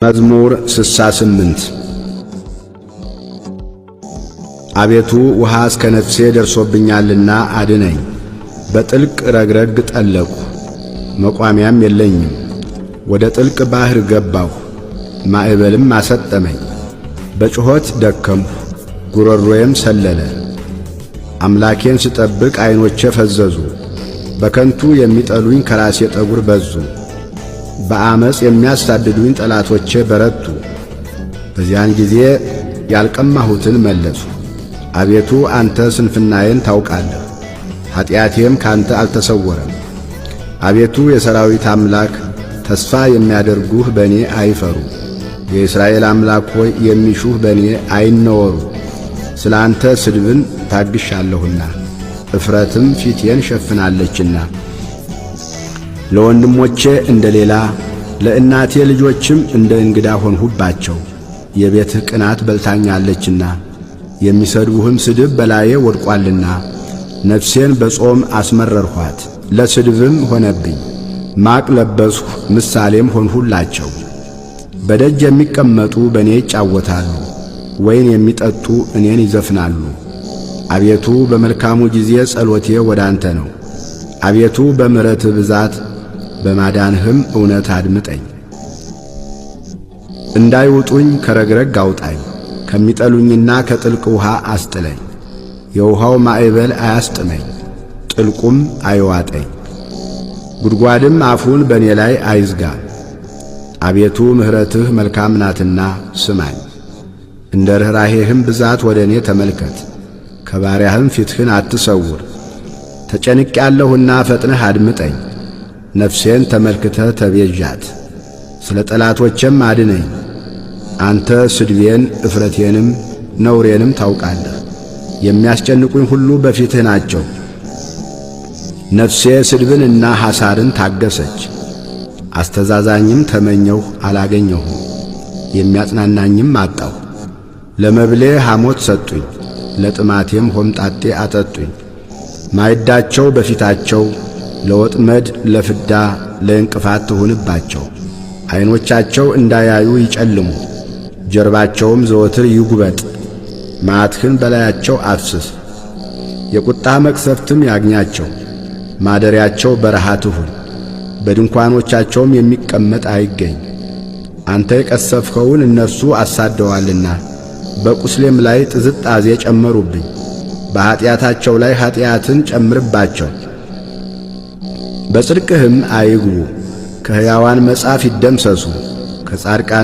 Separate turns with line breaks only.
መዝሙር 68 አቤቱ ውሃ እስከ ነፍሴ ደርሶብኛልና አድነኝ። በጥልቅ ረግረግ ጠለቅሁ መቋሚያም የለኝም። ወደ ጥልቅ ባሕር ገባሁ ማዕበልም አሰጠመኝ። በጩኸት ደከምሁ ጉሮሮዬም ሰለለ። አምላኬን ስጠብቅ ዐይኖቼ ፈዘዙ። በከንቱ የሚጠሉኝ ከራሴ ጠጕር በዙ። በአመፅ የሚያሳድዱኝ ጠላቶቼ በረቱ። በዚያን ጊዜ ያልቀማሁትን መለሱ። አቤቱ አንተ ስንፍናዬን ታውቃለህ፣ ኀጢአቴም ካንተ አልተሰወረም። አቤቱ የሠራዊት አምላክ ተስፋ የሚያደርጉህ በእኔ አይፈሩ። የእስራኤል አምላክ ሆይ የሚሹህ በእኔ አይነወሩ። ስለ አንተ ስድብን ታግሻለሁና እፍረትም ፊቴን ሸፍናለችና። ለወንድሞቼ እንደ ሌላ ለእናቴ ልጆችም እንደ እንግዳ ሆንሁባቸው። የቤትህ ቅናት በልታኛለችና የሚሰድቡህም ስድብ በላዬ ወድቋልና። ነፍሴን በጾም አስመረርኋት፣ ለስድብም ሆነብኝ። ማቅ ለበስሁ ምሳሌም ሆንሁላቸው። በደጅ የሚቀመጡ በእኔ ይጫወታሉ፣ ወይን የሚጠጡ እኔን ይዘፍናሉ። አቤቱ በመልካሙ ጊዜ ጸሎቴ ወደ አንተ ነው። አቤቱ በምሕረትህ ብዛት በማዳንህም እውነት አድምጠኝ። እንዳይውጡኝ ከረግረግ አውጣኝ፣ ከሚጠሉኝና ከጥልቅ ውሃ አስጥለኝ። የውሃው ማዕበል አያስጥመኝ፣ ጥልቁም አይዋጠኝ። ጉድጓድም አፉን በእኔ ላይ አይዝጋ። አቤቱ ምሕረትህ መልካም ናትና ስማኝ፣ እንደ ርኅራኄህም ብዛት ወደ እኔ ተመልከት። ከባሪያህም ፊትህን አትሰውር። ተጨንቄአለሁና ፈጥነህ አድምጠኝ። ነፍሴን ተመልክተህ ተቤዣት፣ ስለ ጠላቶቼም አድነኝ። አንተ ስድቤን እፍረቴንም ነውሬንም ታውቃለህ። የሚያስጨንቁኝ ሁሉ በፊትህ ናቸው። ነፍሴ ስድብንና ሐሳርን ታገሰች። አስተዛዛኝም ተመኘሁ አላገኘሁም፣ የሚያጽናናኝም አጣሁ። ለመብሌ ሐሞት ሰጡኝ፣ ለጥማቴም ሆምጣጤ አጠጡኝ። ማዕዳቸው በፊታቸው ለወጥመድ ለፍዳ ለእንቅፋት ትሁንባቸው። ዐይኖቻቸው እንዳያዩ ይጨልሙ፣ ጀርባቸውም ዘወትር ይጉበጥ። መዓትህን በላያቸው አፍስስ፣ የቁጣ መቅሰፍትም ያግኛቸው። ማደሪያቸው በረሃ ትሁን፣ በድንኳኖቻቸውም የሚቀመጥ አይገኝ። አንተ የቀሰፍኸውን እነርሱ አሳደዋልና በቁስሌም ላይ ጥዝጣዜ ጨመሩብኝ። በኀጢአታቸው ላይ ኀጢአትን ጨምርባቸው፣ በጽድቅህም አይግቡ። ከሕያዋን መጽሐፍ ይደምሰሱ፣ ከጻድቃን